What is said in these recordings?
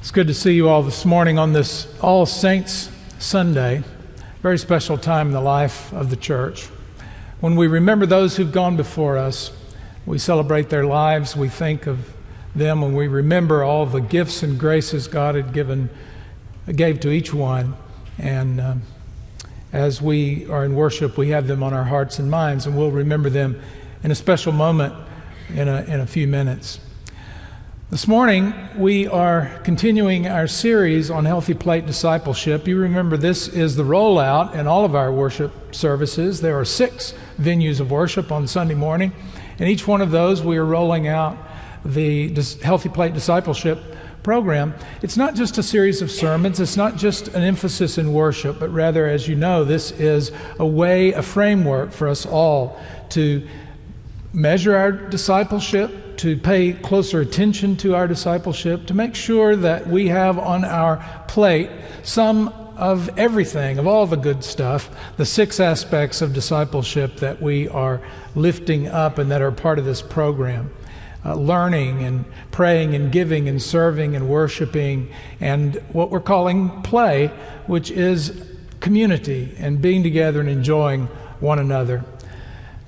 It's good to see you all this morning on this All Saints Sunday, very special time in the life of the church. When we remember those who've gone before us, we celebrate their lives, we think of them, and we remember all the gifts and graces God had gave to each one. And as we are in worship, we have them on our hearts and minds, and we'll remember them in a special moment in a few minutes. This morning, we are continuing our series on Healthy Plate Discipleship. You remember this is the rollout in all of our worship services. There are 6 venues of worship on Sunday morning. In each one of those, we are rolling out the Healthy Plate Discipleship program. It's not just a series of sermons. It's not just an emphasis in worship, but rather, as you know, this is a framework for us all to measure our discipleship, to pay closer attention to our discipleship, to make sure that we have on our plate some of everything, of all the good stuff, the 6 aspects of discipleship that we are lifting up and that are part of this program. Learning and praying and giving and serving and worshiping, and what we're calling play, which is community and being together and enjoying one another.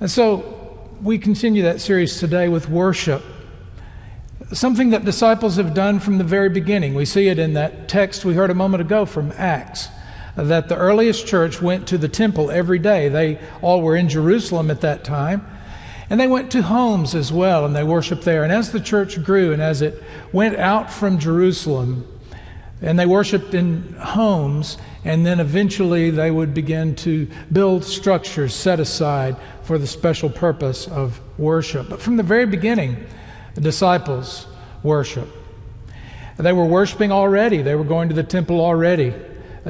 And so we continue that series today with worship, something that disciples have done from the very beginning. We see it in that text we heard a moment ago from Acts, that the earliest church went to the temple every day. They all were in Jerusalem at that time, and they went to homes as well, and they worshiped there. And as the church grew and as it went out from Jerusalem, and they worshiped in homes, and then eventually they would begin to build structures set aside for the special purpose of worship. But from the very beginning, the disciples worship. They were worshiping already. They were going to the temple already.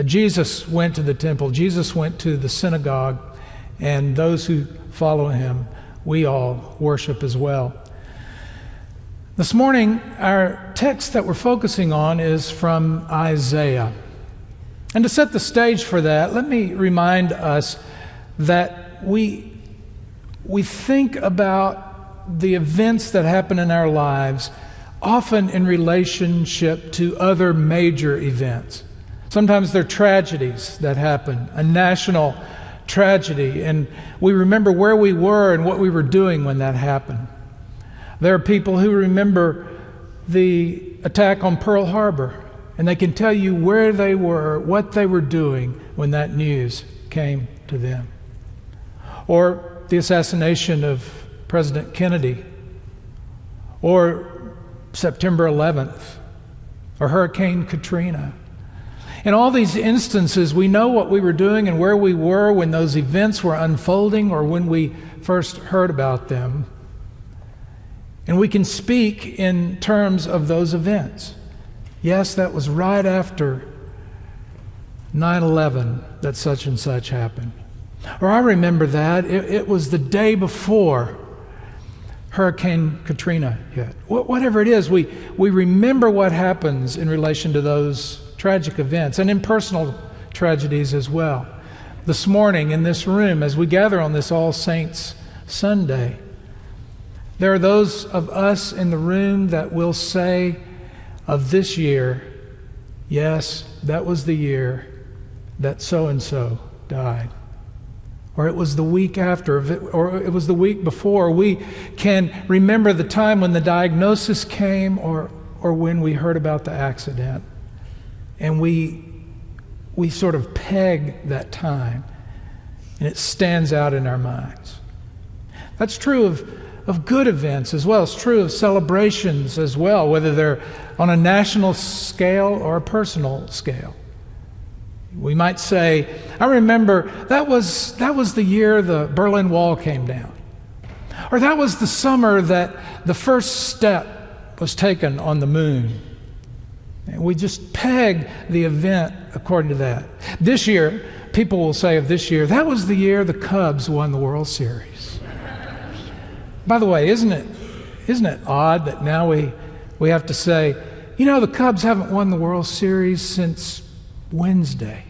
Jesus went to the temple. Jesus went to the synagogue. And those who follow him, we all worship as well. This morning, our text that we're focusing on is from Isaiah. And to set the stage for that, let me remind us that we think about the events that happen in our lives often in relationship to other major events. Sometimes they're tragedies that happen, a national tragedy, and we remember where we were and what we were doing when that happened. There are people who remember the attack on Pearl Harbor, and they can tell you where they were, what they were doing when that news came to them. Or the assassination of President Kennedy, or September 11th, or Hurricane Katrina. In all these instances, we know what we were doing and where we were when those events were unfolding or when we first heard about them. And we can speak in terms of those events. Yes, that was right after 9/11 that such and such happened. Or I remember that. It was the day before Hurricane Katrina hit. Whatever it is, we remember what happens in relation to those tragic events and in personal tragedies as well. This morning in this room, as we gather on this All Saints Sunday, there are those of us in the room that will say of this year, yes, that was the year that so-and-so died. Or it was the week after, or it was the week before. We can remember the time when the diagnosis came or when we heard about the accident. And we sort of peg that time, and it stands out in our minds. That's true of good events as well. It's true of celebrations as well, whether they're on a national scale or a personal scale. We might say, I remember that was the year the Berlin Wall came down. Or that was the summer that the first step was taken on the moon. And we just peg the event according to that. This year, people will say of this year, that was the year the Cubs won the World Series. By the way, isn't it odd that now we have to say, you know, the Cubs haven't won the World Series since Wednesday.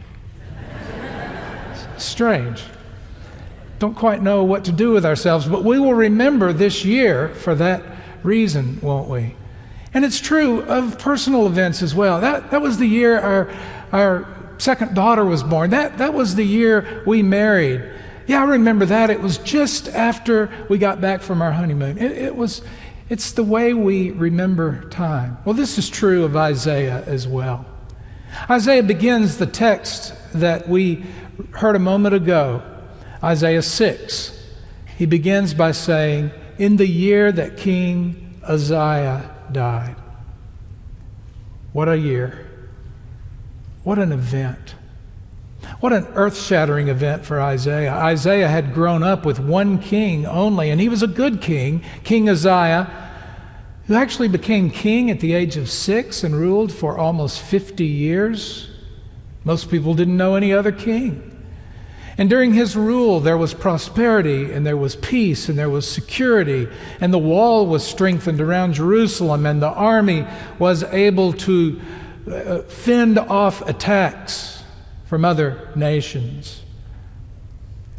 Strange. Don't quite know what to do with ourselves, but we will remember this year for that reason, won't we? And it's true of personal events as well. That was the year our second daughter was born. That was the year we married. Yeah, I remember that. It was just after we got back from our honeymoon. It's the way we remember time. Well, this is true of Isaiah as well. Isaiah begins the text that we heard a moment ago, Isaiah 6. He begins by saying, in the year that King Uzziah died. What a year. What an event. What an earth-shattering event for Isaiah. Isaiah had grown up with one king only, and he was a good king, King Uzziah, who actually became king at the age of 6 and ruled for almost 50 years. Most people didn't know any other king. And during his rule, there was prosperity, and there was peace, and there was security, and the wall was strengthened around Jerusalem, and the army was able to fend off attacks from other nations.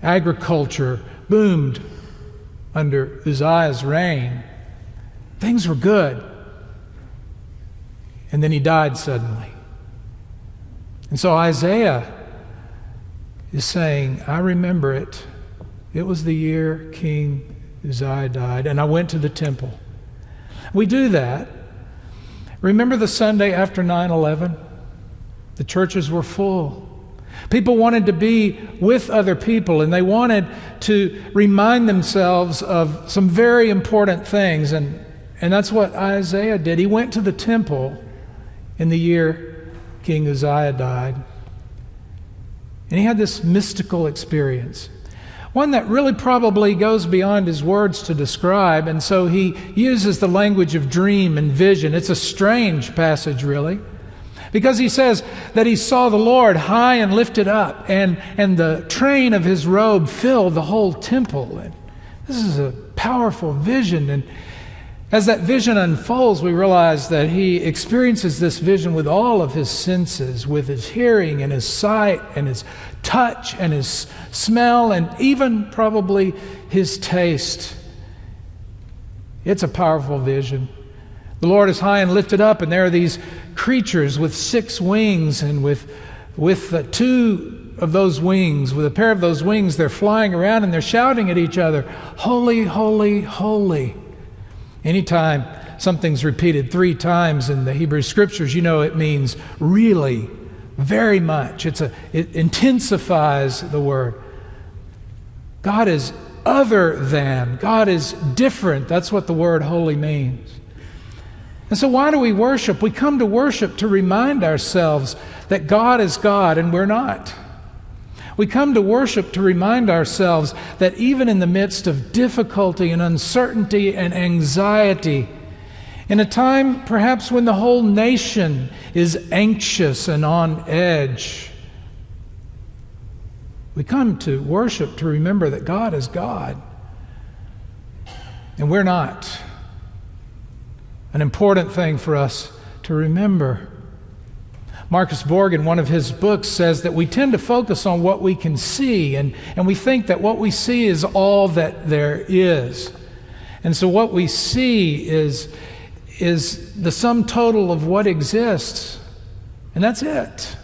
Agriculture boomed under Uzziah's reign. Things were good. And then he died suddenly. And so Isaiah is saying, I remember it. It was the year King Uzziah died, and I went to the temple. We do that. Remember the Sunday after 9/11? The churches were full. People wanted to be with other people, and they wanted to remind themselves of some very important things, and that's what Isaiah did. He went to the temple in the year King Uzziah died. And he had this mystical experience, one that really probably goes beyond his words to describe, and so he uses the language of dream and vision. It's a strange passage, really, because he says that he saw the Lord high and lifted up, and the train of his robe filled the whole temple. And this is a powerful vision, and as that vision unfolds, we realize that he experiences this vision with all of his senses, with his hearing and his sight and his touch and his smell and even probably his taste. It's a powerful vision. The Lord is high and lifted up, and there are these creatures with 6 wings, and with 2 of those wings, with a pair of those wings, they're flying around and they're shouting at each other, "Holy, holy, holy." Anytime something's repeated 3 times in the Hebrew Scriptures, you know it means really, very much. It intensifies the word. God is other than. God is different. That's what the word holy means. And so why do we worship? We come to worship to remind ourselves that God is God and we're not. We come to worship to remind ourselves that even in the midst of difficulty and uncertainty and anxiety, in a time perhaps when the whole nation is anxious and on edge, we come to worship to remember that God is God and we're not. An important thing for us to remember. Marcus Borg, in one of his books, says that we tend to focus on what we can see, and we think that what we see is all that there is. And so what we see is the sum total of what exists, and that's it.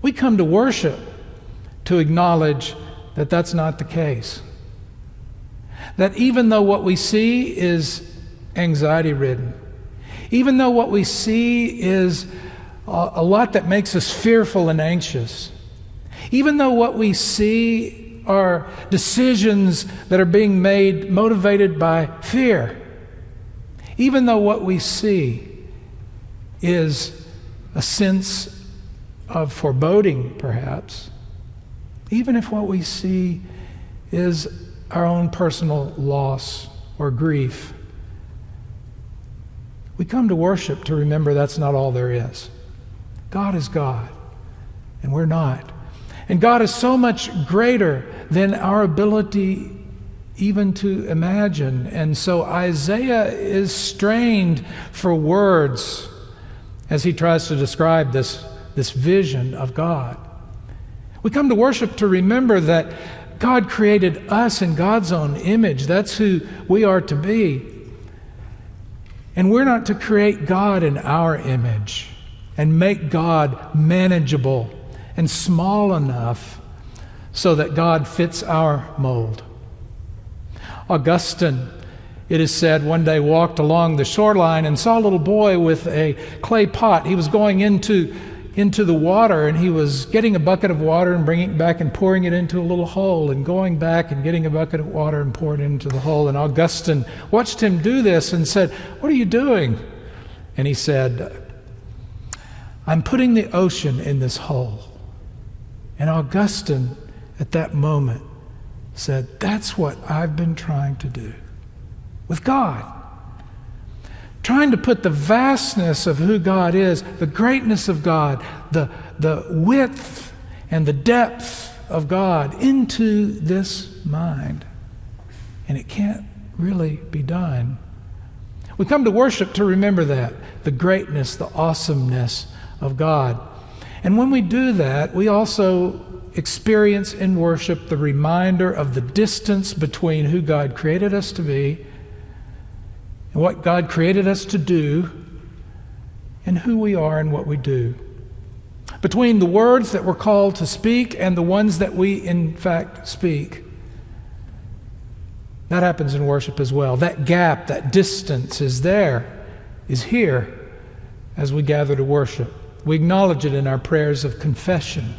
We come to worship to acknowledge that that's not the case. That even though what we see is anxiety-ridden, even though what we see is a lot that makes us fearful and anxious, even though what we see are decisions that are being made motivated by fear, even though what we see is a sense of foreboding, perhaps, even if what we see is our own personal loss or grief, we come to worship to remember that's not all there is. God is God, and we're not. And God is so much greater than our ability even to imagine. And so Isaiah is strained for words as he tries to describe this vision of God. We come to worship to remember that God created us in God's own image. That's who we are to be. And we're not to create God in our image and make God manageable and small enough so that God fits our mold. Augustine, it is said, one day walked along the shoreline and saw a little boy with a clay pot. He was going into the water, and he was getting a bucket of water and bringing it back and pouring it into a little hole, and going back and getting a bucket of water and pouring it into the hole. And Augustine watched him do this and said, "What are you doing?" And he said, "I'm putting the ocean in this hole." And Augustine, at that moment, said, "That's what I've been trying to do with God. Trying to put the vastness of who God is, the greatness of God, the width and the depth of God into this mind. And it can't really be done." We come to worship to remember that, the greatness, the awesomeness of God. And when we do that, we also experience in worship the reminder of the distance between who God created us to be and what God created us to do, and who we are and what we do. Between the words that we're called to speak and the ones that we in fact speak. That happens in worship as well. That gap, that distance is here as we gather to worship. We acknowledge it in our prayers of confession.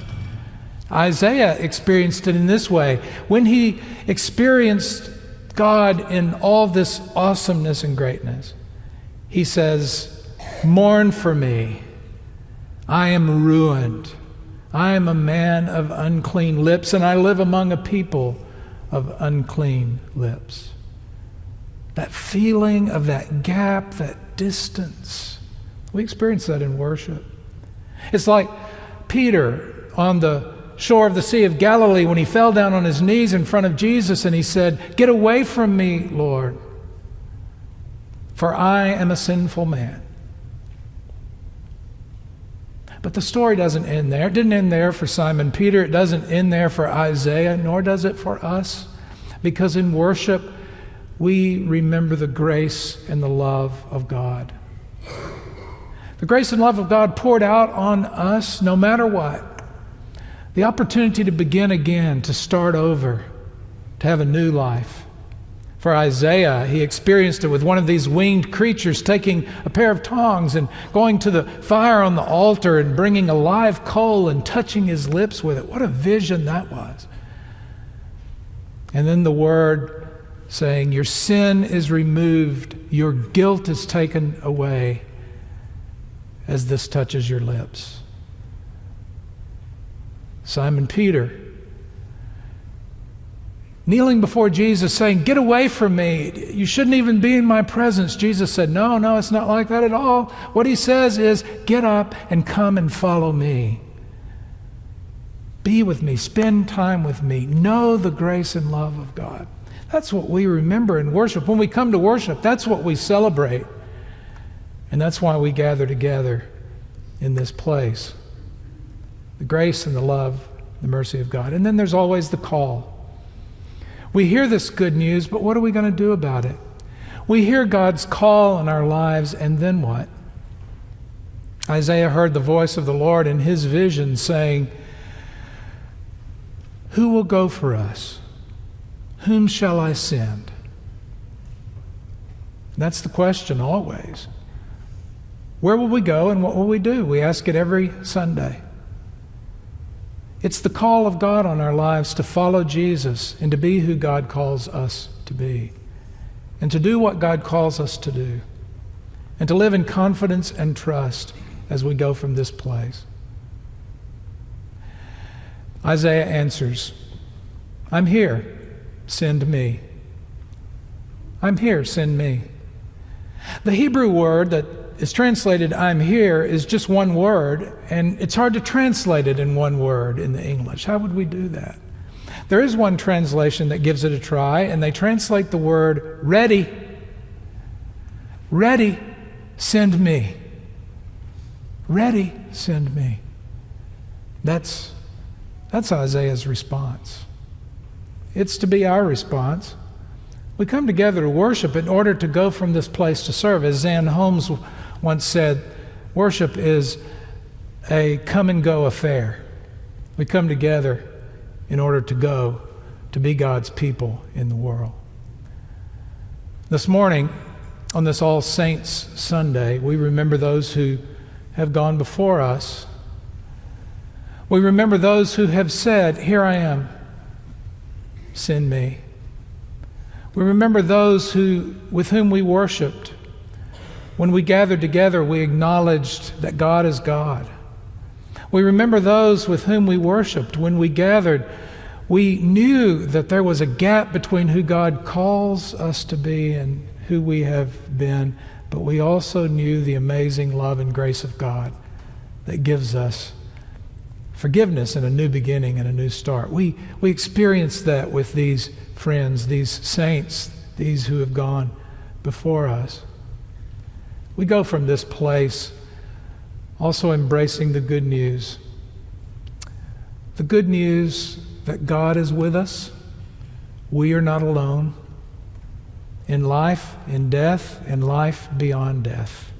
Isaiah experienced it in this way. When he experienced God in all this awesomeness and greatness, he says, "Mourn for me. I am ruined. I am a man of unclean lips, and I live among a people of unclean lips." That feeling of that gap, that distance, we experience that in worship. It's like Peter on the shore of the Sea of Galilee when he fell down on his knees in front of Jesus and he said, "Get away from me, Lord, for I am a sinful man." But the story doesn't end there. It didn't end there for Simon Peter. It doesn't end there for Isaiah, nor does it for us. Because in worship, we remember the grace and the love of God. The grace and love of God poured out on us no matter what. The opportunity to begin again, to start over, to have a new life. For Isaiah, he experienced it with one of these winged creatures taking a pair of tongs and going to the fire on the altar and bringing a live coal and touching his lips with it. What a vision that was. And then the word saying, "Your sin is removed, your guilt is taken away," as this touches your lips. Simon Peter, kneeling before Jesus saying, "Get away from me. You shouldn't even be in my presence." Jesus said, No, it's not like that at all. What he says is, "Get up and come and follow me. Be with me. Spend time with me. Know the grace and love of God." That's what we remember in worship. When we come to worship, that's what we celebrate. And that's why we gather together in this place. The grace and the love, the mercy of God. And then there's always the call. We hear this good news, but what are we going to do about it? We hear God's call in our lives, and then what? Isaiah heard the voice of the Lord in his vision saying, "Who will go for us? Whom shall I send?" That's the question always. Where will we go and what will we do? We ask it every Sunday. It's the call of God on our lives to follow Jesus and to be who God calls us to be, and to do what God calls us to do, and to live in confidence and trust as we go from this place. Isaiah answers, "I'm here, send me. I'm here, send me." The Hebrew word that is translated "I'm here" is just one word, and it's hard to translate it in one word in the English. How would we do that? There is one translation that gives it a try, and they translate the word "ready." "Ready, send me. Ready, send me." That's Isaiah's response. It's to be our response. We come together to worship in order to go from this place to serve. As Zan Holmes once said, worship is a come and go affair. We come together in order to go to be God's people in the world. This morning, on this All Saints Sunday, we remember those who have gone before us. We remember those who have said, "Here I am, send me." We remember those with whom we worshiped. When we gathered together, we acknowledged that God is God. We remember those with whom we worshiped. When we gathered, we knew that there was a gap between who God calls us to be and who we have been, but we also knew the amazing love and grace of God that gives us forgiveness and a new beginning and a new start. We experienced that with these friends, these saints, these who have gone before us. We go from this place also embracing the good news. The good news that God is with us. We are not alone in life, in death, and life beyond death.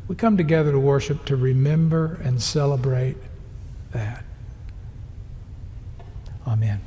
We come together to worship, to remember and celebrate that. Amen.